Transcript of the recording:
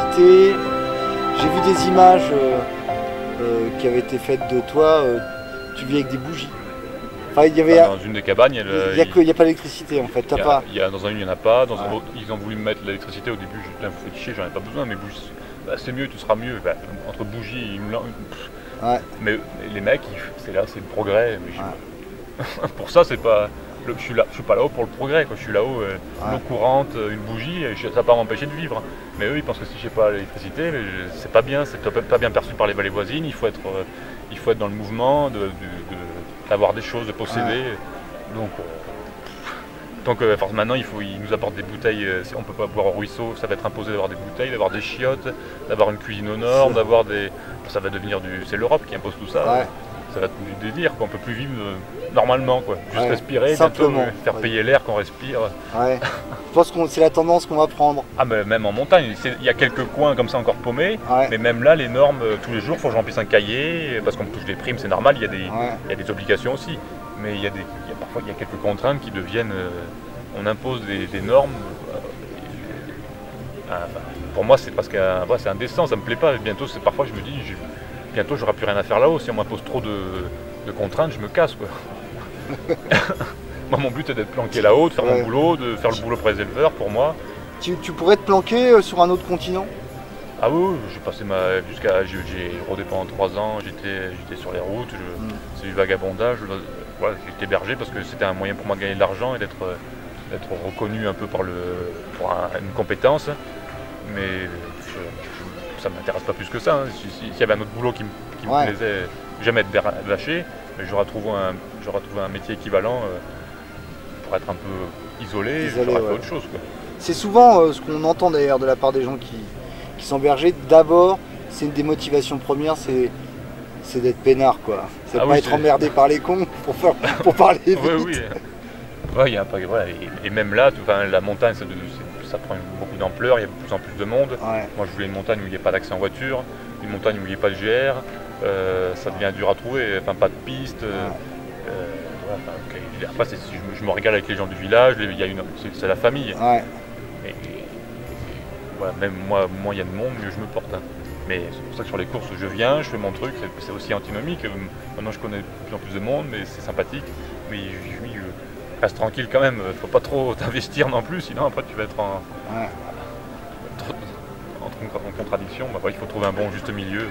l'électricité. J'ai vu des images qui avaient été faites de toi. Tu vis avec des bougies. Enfin, il y avait. Dans une des cabanes, il n'y a pas d'électricité en fait. T'as pas. Dans une, il n'y en a pas. Dans un autre, ils ont voulu me mettre l'électricité au début. Là, vous faites chier, j'en ai pas besoin. Mais bougies, bah, c'est mieux, tu seras mieux. Bah, entre bougies, Ouais. mais les mecs, c'est le progrès. Mais pour ça, c'est pas. Je suis pas là-haut pour le progrès, quoi. Je suis là-haut, l'eau courante, une bougie, ça va pas m'empêcher de vivre. Mais eux, ils pensent que si j'ai pas l'électricité, c'est pas bien, c'est pas bien perçu par les voisines. Il faut être dans le mouvement, d'avoir des choses, de posséder. Donc maintenant, ils nous apportent des bouteilles. On peut pas boire au ruisseau, ça va être imposé d'avoir des bouteilles, d'avoir des chiottes, d'avoir une cuisine aux normes, d'avoir des. Ça va devenir c'est l'Europe qui impose tout ça. Ouais. Ça va être du délire, qu'on peut plus vivre normalement, quoi. Juste respirer, simplement. Bientôt, faire payer l'air qu'on respire. Ouais. Je pense que c'est la tendance qu'on va prendre. Ah, mais même en montagne, il y a quelques coins comme ça encore paumés, mais même là, les normes, tous les jours, il faut que je remplisse un cahier, parce qu'on me touche des primes, c'est normal, il y a des obligations aussi. Mais parfois, il y a quelques contraintes qui deviennent. On impose des normes. Pour moi, c'est parce que c'est indécent, ça me plaît pas. Bientôt, parfois, je me dis. Bientôt, j'aurai plus rien à faire là-haut. Si on m'impose trop de contraintes, je me casse, quoi. Moi, mon but est d'être planqué là-haut, de faire mon boulot, de faire le boulot pour les éleveurs, pour moi. Tu pourrais te planquer sur un autre continent? Ah oui, j'ai passé j'ai rodé pendant 3 ans, j'étais sur les routes, c'est du vagabondage. Voilà, j'étais hébergé parce que c'était un moyen pour moi de gagner de l'argent et d'être reconnu un peu pour une compétence. Mais ça ne m'intéresse pas plus que ça. Hein. S'il y avait un autre boulot qui me plaisait, jamais être vaché, j'aurais trouvé un métier équivalent pour être un peu isolé, j'aurais fait autre chose. C'est souvent ce qu'on entend d'ailleurs de la part des gens qui sont bergers. D'abord, c'est une des motivations premières, c'est d'être peinard, quoi. C'est pas être emmerdé par les cons pour parler vite. Oui. Ouais, et même là, la montagne, ça prend beaucoup d'ampleur, il y a de plus en plus de monde. Moi, je voulais une montagne où il n'y ait pas d'accès en voiture, une montagne où il n'y ait pas de GR. Ça devient dur à trouver, pas de piste. Après, je me régale avec les gens du village, c'est la famille. Même moins il y a de monde, mieux je me porte. Hein. Mais c'est pour ça que sur les courses, je viens, je fais mon truc, c'est aussi antinomique. Maintenant, je connais de plus en plus de monde, mais c'est sympathique. Mais reste tranquille quand même, faut pas trop t'investir non plus, sinon après tu vas être en contradiction. Il faut trouver un bon juste milieu.